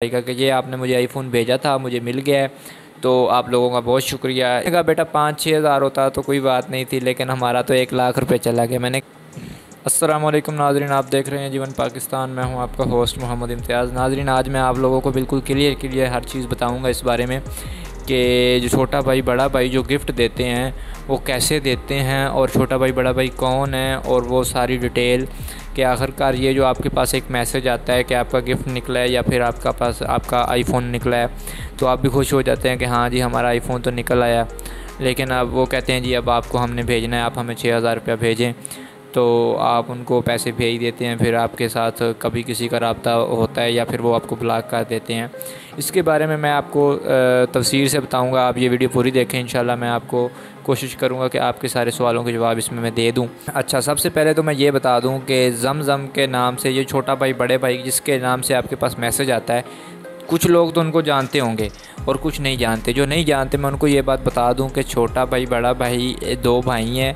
का कि ये आपने मुझे आईफ़ोन भेजा था, मुझे मिल गया है, तो आप लोगों का बहुत शुक्रिया। मैंने कहा बेटा 5-6 हज़ार होता तो कोई बात नहीं थी, लेकिन हमारा तो 1 लाख रुपए चला गया। मैंने अस्सलाम वालेकुम नाज़रीन, आप देख रहे हैं जीवन पाकिस्तान। मैं हूं आपका होस्ट मोहम्मद इम्तियाज़। नाज़रीन, आज मैं आप लोगों को बिल्कुल क्लियर हर चीज़ बताऊंगा इस बारे में कि जो छोटा भाई बड़ा भाई जो गिफ्ट देते हैं वो कैसे देते हैं, और छोटा भाई बड़ा भाई कौन है, और वो सारी डिटेल कि आखिरकार ये जो आपके पास एक मैसेज आता है कि आपका गिफ्ट निकला है या फिर आपका आईफ़ोन निकला है, तो आप भी खुश हो जाते हैं कि हाँ जी हमारा आईफ़ोन तो निकल आया। लेकिन अब वो कहते हैं जी अब आपको हमने भेजना है, आप हमें 6,000 रुपया भेजें, तो आप उनको पैसे भेज देते हैं। फिर आपके साथ कभी किसी का रब्ता होता है या फिर वो आपको ब्लॉक कर देते हैं। इसके बारे में मैं आपको तफसीर से बताऊंगा, आप ये वीडियो पूरी देखें। इंशाल्लाह मैं आपको कोशिश करूंगा कि आपके सारे सवालों के जवाब इसमें मैं दे दूं। अच्छा, सबसे पहले तो मैं ये बता दूं कि ज़मज़म के नाम से ये छोटा भाई बड़े भाई जिसके नाम से आपके पास मैसेज आता है, कुछ लोग तो उनको जानते होंगे और कुछ नहीं जानते। जो नहीं जानते मैं उनको ये बात बता दूं कि छोटा भाई बड़ा भाई 2 भाई हैं,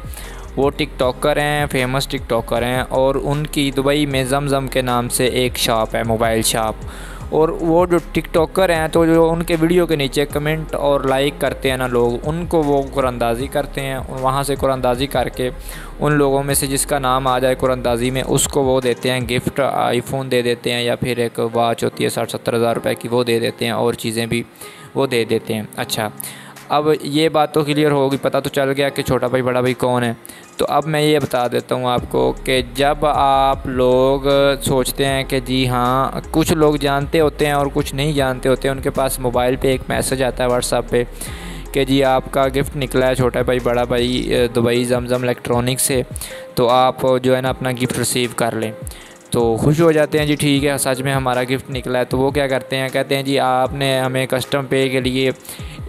वो टिकटॉकर हैं, फेमस टिकटॉकर हैं, और उनकी दुबई में ज़मज़म के नाम से एक शॉप है, मोबाइल शॉप। और वो जो टिकटॉकर हैं तो जो उनके वीडियो के नीचे कमेंट और लाइक करते हैं ना लोग, उनको वो कुरानंदाज़ी करते हैं। वहाँ से कुरानंदाज़ी करके उन लोगों में से जिसका नाम आ जाए कुरानंदाज़ी में, उसको वो देते हैं गिफ्ट, आईफ़ोन दे देते हैं, या फिर एक वॉच होती है 60-70 हज़ार रुपये की, वो दे देते हैं, और चीज़ें भी वो दे देते हैं। अच्छा, अब ये बात तो क्लियर होगी, पता तो चल गया कि छोटा भाई बड़ा भाई कौन है। तो अब मैं ये बता देता हूँ आपको कि जब आप लोग सोचते हैं कि जी हाँ, कुछ लोग जानते होते हैं और कुछ नहीं जानते होते हैं, उनके पास मोबाइल पे एक मैसेज आता है व्हाट्सएप पे कि जी आपका गिफ्ट निकला है छोटा भाई बड़ा भाई दुबई ज़मज़म इलेक्ट्रॉनिक्स से, तो आप जो है ना अपना गिफ्ट रिसीव कर लें। तो खुश हो जाते हैं जी, ठीक है सच में हमारा गिफ्ट निकला है। तो वो क्या करते हैं, कहते हैं जी आपने हमें कस्टम पे के लिए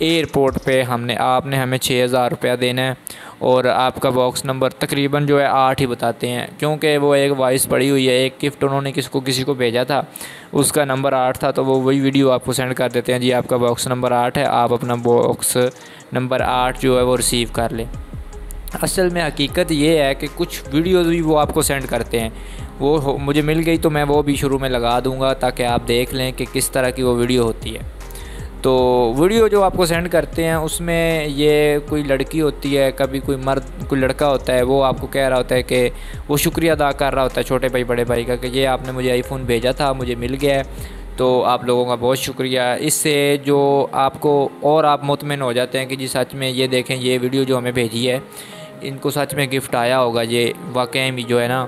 एयरपोर्ट पे आपने हमें 6,000 रुपया देना है, और आपका बॉक्स नंबर तकरीबन जो है 8 ही बताते हैं, क्योंकि वो एक वॉइस पड़ी हुई है। एक गिफ्ट उन्होंने किसी को भेजा था, उसका नंबर 8 था, तो वो वही वीडियो आपको सेंड कर देते हैं जी आपका बॉक्स नंबर 8 है, आप अपना बॉक्स नंबर 8 जो है वो रिसीव कर लें। असल में हकीकत ये है कि कुछ वीडियोज़ भी वो आपको सेंड करते हैं, वो मुझे मिल गई तो मैं वो भी शुरू में लगा दूंगा ताकि आप देख लें कि किस तरह की वो वीडियो होती है। तो वीडियो जो आपको सेंड करते हैं उसमें ये कोई लड़की होती है, कभी कोई मर्द कोई लड़का होता है, वो आपको कह रहा होता है कि वो शुक्रिया अदा कर रहा होता है छोटे भाई बड़े भाई का कि ये आपने मुझे आईफ़ोन भेजा था, मुझे मिल गया है, तो आप लोगों का बहुत शुक्रिया। इससे जो आपको और आप मुतमिन हो जाते हैं कि जी सच में ये देखें, ये वीडियो जो हमें भेजी है इनको सच में गिफ्ट आया होगा, ये वाकई में जो है ना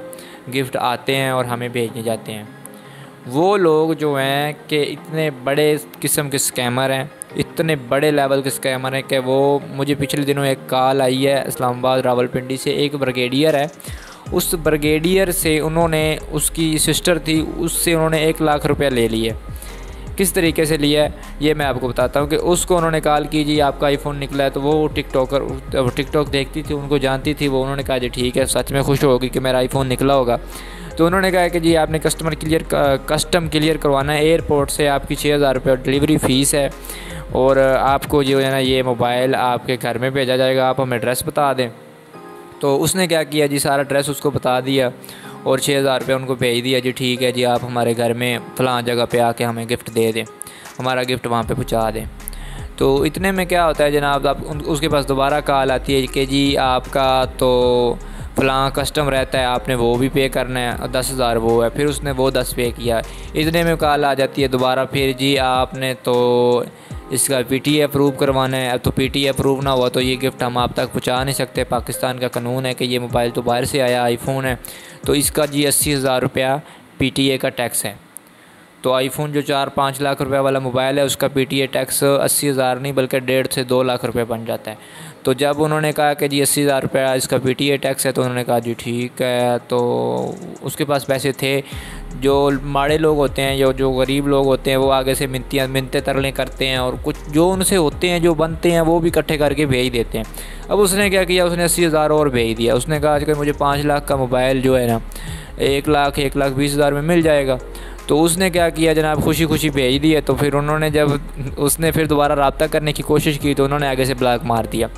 गिफ्ट आते हैं और हमें भेजने जाते हैं। वो लोग जो हैं कि इतने बड़े किस्म के स्कैमर हैं, इतने बड़े लेवल के स्कैमर हैं कि वो मुझे पिछले दिनों एक कॉल आई है इस्लामाबाद रावलपिंडी से, एक ब्रिगेडियर है, उस ब्रिगेडियर से उन्होंने, उसकी सिस्टर थी, उससे उन्होंने 1 लाख रुपया ले लिए। किस तरीके से लिया है ये मैं आपको बताता हूँ कि उसको उन्होंने कॉल की जी आपका आईफ़ोन निकला है, तो वो टिकटॉक देखती थी, उनको जानती थी वो। उन्होंने कहा जी ठीक है, सच में खुश होगी कि मेरा आईफ़ोन निकला होगा। तो उन्होंने कहा कि जी आपने कस्टम क्लियर करवाना है एयरपोर्ट से, आपकी 6,000 रुपये डिलीवरी फ़ीस है, और आपको जो है ना ये मोबाइल आपके घर में भेजा जाएगा, आप हमें एड्रेस बता दें। तो उसने क्या किया जी, सारा एड्रेस उसको बता दिया और 6,000 रुपये उनको भेज दिया जी, ठीक है जी आप हमारे घर में फ़लाँ जगह पे आके हमें गिफ्ट दे दें, हमारा गिफ्ट वहाँ पे पहुँचा दें। तो इतने में क्या होता है जनाब, आप उसके पास दोबारा कॉल आती है कि जी आपका तो फ़लाँ कस्टम रहता है, आपने वो भी पे करना है, 10,000 वो है। फिर उसने वो 10 पे किया। इतने में कॉल आ जाती है दोबारा, फिर जी आपने तो इसका PTA अप्रूव करवाना है। अब तो PTA अप्रूव ना हुआ तो ये गिफ्ट हम आप तक पहुंचा नहीं सकते। पाकिस्तान का कानून है कि ये मोबाइल तो बाहर से आया आईफ़ोन है, तो इसका जी 80,000 रुपया PTA का टैक्स है। तो आईफ़ोन जो 4-5 लाख रुपए वाला मोबाइल है उसका PTA टैक्स 80,000 नहीं बल्कि 1.5 से 2 लाख रुपए बन जाता है। तो जब उन्होंने कहा कि जी 80,000 रुपया इसका PTA टैक्स है, तो उन्होंने कहा जी ठीक है। तो उसके पास पैसे थे। जो माड़े लोग होते हैं, जो गरीब लोग होते हैं, वो आगे से मिन्नतें तरले करते हैं, और कुछ जो उनसे होते हैं, जो बनते हैं, वो भी इकट्ठे करके भेज देते हैं। अब उसने क्या किया, उसने 80,000 और भेज दिया। उसने कहा कि मुझे 5 लाख का मोबाइल जो है ना 1,20,000 में मिल जाएगा। तो उसने क्या किया जनाब, खुशी खुशी भेज दिया। तो फिर उन्होंने उसने फिर दोबारा रब्ता करने की कोशिश की तो उन्होंने आगे से ब्लॉक मार दिया।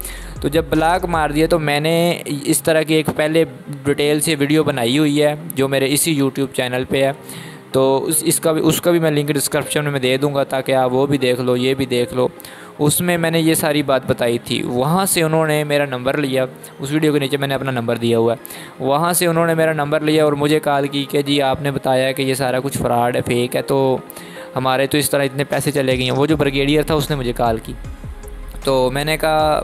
तो जब ब्लॉक मार दिया तो मैंने इस तरह की एक पहले डिटेल से वीडियो बनाई हुई है जो मेरे इसी यूट्यूब चैनल पे है। तो उसका भी मैं लिंक डिस्क्रिप्शन में दे दूँगा, ताकि आप वो भी देख लो, ये भी देख लो। उसमें मैंने ये सारी बात बताई थी। वहाँ से उन्होंने मेरा नंबर लिया, उस वीडियो के नीचे मैंने अपना नंबर दिया हुआ है। वहाँ से उन्होंने मेरा नंबर लिया और मुझे कॉल की कि जी आपने बताया कि ये सारा कुछ फ्रॉड है, फेक है, तो हमारे तो इस तरह इतने पैसे चले गए हैं। वो जो ब्रिगेडियर था उसने मुझे कॉल की, तो मैंने कहा,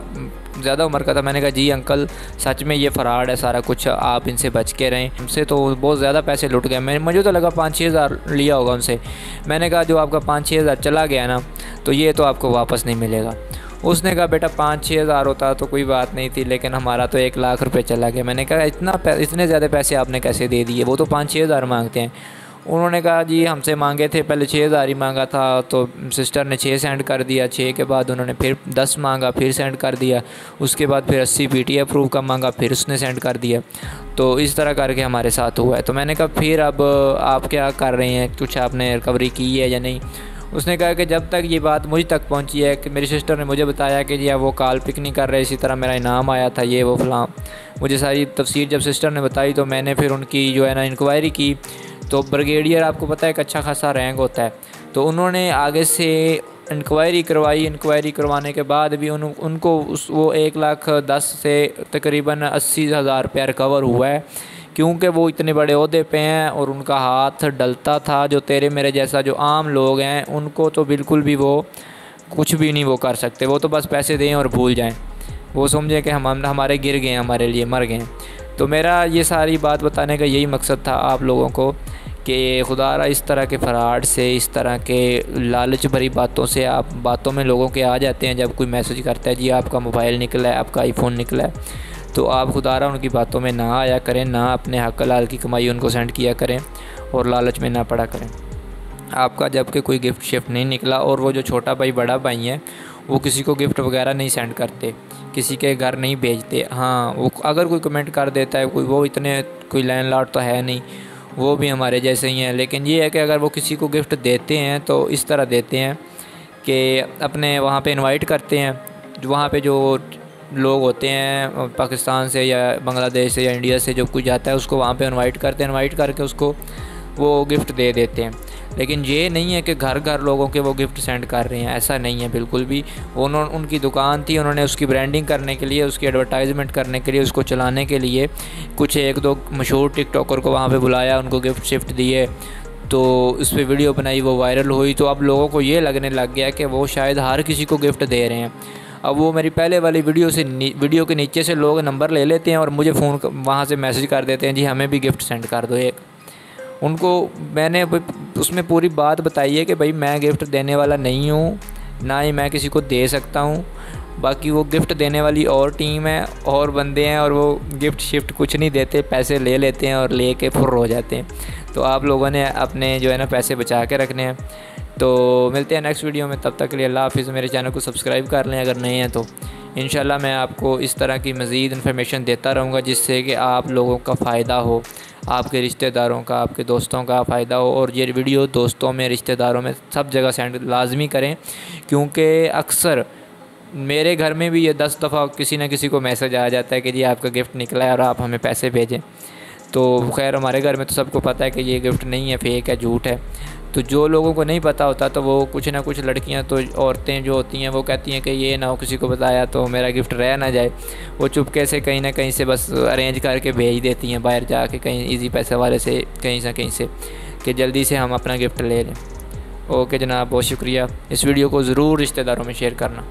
ज़्यादा उम्र का था, मैंने कहा जी अंकल सच में ये फ़राड है सारा कुछ, आप इनसे बच के रहें, हमसे तो बहुत ज़्यादा पैसे लुट गए। मुझे तो लगा 5-6 हज़ार लिया होगा उनसे। मैंने कहा जो आपका 5-6 हज़ार चला गया ना, तो ये तो आपको वापस नहीं मिलेगा। उसने कहा बेटा 5-6 हज़ार होता तो कोई बात नहीं थी, लेकिन हमारा तो 1 लाख रुपये चला गया। मैंने कहा इतने ज़्यादा पैसे आपने कैसे दे दिए, वो तो 5-6 हज़ार मांगते हैं। उन्होंने कहा जी हमसे मांगे थे, पहले 6 हज़ार ही मांगा था, तो सिस्टर ने 6 सेंड कर दिया। 6 के बाद उन्होंने फिर 10 मांगा, फिर सेंड कर दिया। उसके बाद फिर 80 PTI प्रूफ का मांगा, फिर उसने सेंड कर दिया। तो इस तरह करके हमारे साथ हुआ है। तो मैंने कहा फिर अब आप क्या कर रहे हैं, कुछ आपने रिकवरी की है या नहीं? उसने कहा कि जब तक ये बात मुझ तक पहुंची है कि मेरी सिस्टर ने मुझे बताया कि जी वो कॉल पिक नहीं कर रहे, इसी तरह मेरा इनाम आया था, ये वो फलां, मुझे सारी तफसीर जब सिस्टर ने बताई तो मैंने फिर उनकी जो है ना इंक्वायरी की। तो ब्रिगेडियर आपको पता है एक अच्छा खासा रैंक होता है, तो उन्होंने आगे से इंक्वायरी करवाई। इंक्वायरी करवाने के बाद भी उनको वो 1,10,000 से तकरीबन 80,000 रुपया रिकवर हुआ है, क्योंकि वो इतने बड़े ओहदे पे हैं और उनका हाथ डलता था। जो तेरे मेरे जैसा जो आम लोग हैं उनको तो बिल्कुल भी वो कुछ भी नहीं वो कर सकते, वो तो बस पैसे दें और भूल जाएं, वो समझे कि हमारे गिर गए, हमारे लिए मर गए। तो मेरा ये सारी बात बताने का यही मकसद था आप लोगों को कि खुदारा इस तरह के फ़राड से, इस तरह के लालच भरी बातों से आप बातों में लोगों के आ जाते हैं। जब कोई मैसेज करता है जी आपका मोबाइल निकला है, आपका आईफोन निकला है, तो आप खुदारा उनकी बातों में ना आया करें, ना अपने हक हलाल की कमाई उनको सेंड किया करें और लालच में ना पड़ा करें। आपका जबकि कोई गिफ्ट शिफ्ट नहीं निकला, और वो जो छोटा भाई बड़ा भाई है वो किसी को गिफ्ट वगैरह नहीं सेंड करते, किसी के घर नहीं भेजते। हाँ, वो अगर कोई कमेंट कर देता है कोई, वो इतने कोई लैंडलॉर्ड तो है नहीं, वो भी हमारे जैसे ही हैं। लेकिन ये है कि अगर वो किसी को गिफ्ट देते हैं तो इस तरह देते हैं कि अपने वहाँ पे इनवाइट करते हैं, वहाँ पे जो लोग होते हैं पाकिस्तान से या बांग्लादेश से या इंडिया से, जो कोई जाता है उसको वहाँ पे इनवाइट करते हैं, इनवाइट करके उसको वो गिफ्ट दे देते हैं। लेकिन ये नहीं है कि घर घर लोगों के वो गिफ्ट सेंड कर रहे हैं, ऐसा नहीं है बिल्कुल भी। उनकी दुकान थी, उन्होंने उसकी ब्रांडिंग करने के लिए, उसकी एडवर्टाइजमेंट करने के लिए, उसको चलाने के लिए कुछ 1-2 मशहूर टिकटॉकर को वहाँ पे बुलाया, उनको गिफ्ट शिफ्ट दिए, तो उस पर वीडियो बनाई, वो वायरल हुई। तो अब लोगों को ये लगने लग गया कि वो शायद हर किसी को गिफ्ट दे रहे हैं। अब वो मेरी पहले वाली वीडियो के नीचे से लोग नंबर ले लेते हैं और मुझे फ़ोन वहाँ से मैसेज कर देते हैं जी हमें भी गिफ्ट सेंड कर दो एक। उनको मैंने उसमें पूरी बात बताई है कि भाई मैं गिफ्ट देने वाला नहीं हूँ, ना ही मैं किसी को दे सकता हूँ। बाकी वो गिफ्ट देने वाली और टीम है और बंदे हैं, और वो गिफ्ट शिफ्ट कुछ नहीं देते, पैसे ले लेते हैं और ले के फुर्र हो जाते हैं। तो आप लोगों ने अपने जो है ना पैसे बचा के रखने हैं। तो मिलते हैं नेक्स्ट वीडियो में, तब तक के लिए अल्लाह हाफ़िज़। मेरे चैनल को सब्सक्राइब कर लें अगर नए हैं तो। इंशाल्लाह मैं आपको इस तरह की मज़ीद इन्फॉर्मेशन देता रहूँगा जिससे कि आप लोगों का फ़ायदा हो, आपके रिश्तेदारों का, आपके दोस्तों का फ़ायदा हो। और ये वीडियो दोस्तों में, रिश्तेदारों में, सब जगह सेंड लाजमी करें, क्योंकि अक्सर मेरे घर में भी ये 10 दफ़ा किसी न किसी को मैसेज आ जाता है कि जी आपका गिफ्ट निकला है और आप हमें पैसे भेजें। तो खैर हमारे घर में तो सबको पता है कि ये गिफ्ट नहीं है, फेक है, झूठ है। तो जो लोगों को नहीं पता होता तो वो कुछ ना कुछ लड़कियां, तो औरतें जो होती हैं वो कहती हैं कि ये ना हो किसी को बताया तो मेरा गिफ्ट रह ना जाए। वो चुपके से कहीं ना कहीं से बस अरेंज करके भेज देती हैं बाहर जाके, कहीं इजी पैसे वाले से, कहीं से कहीं से, कि जल्दी से हम अपना गिफ्ट ले लें। ओके जनाब, बहुत शुक्रिया। इस वीडियो को ज़रूर रिश्तेदारों में शेयर करना।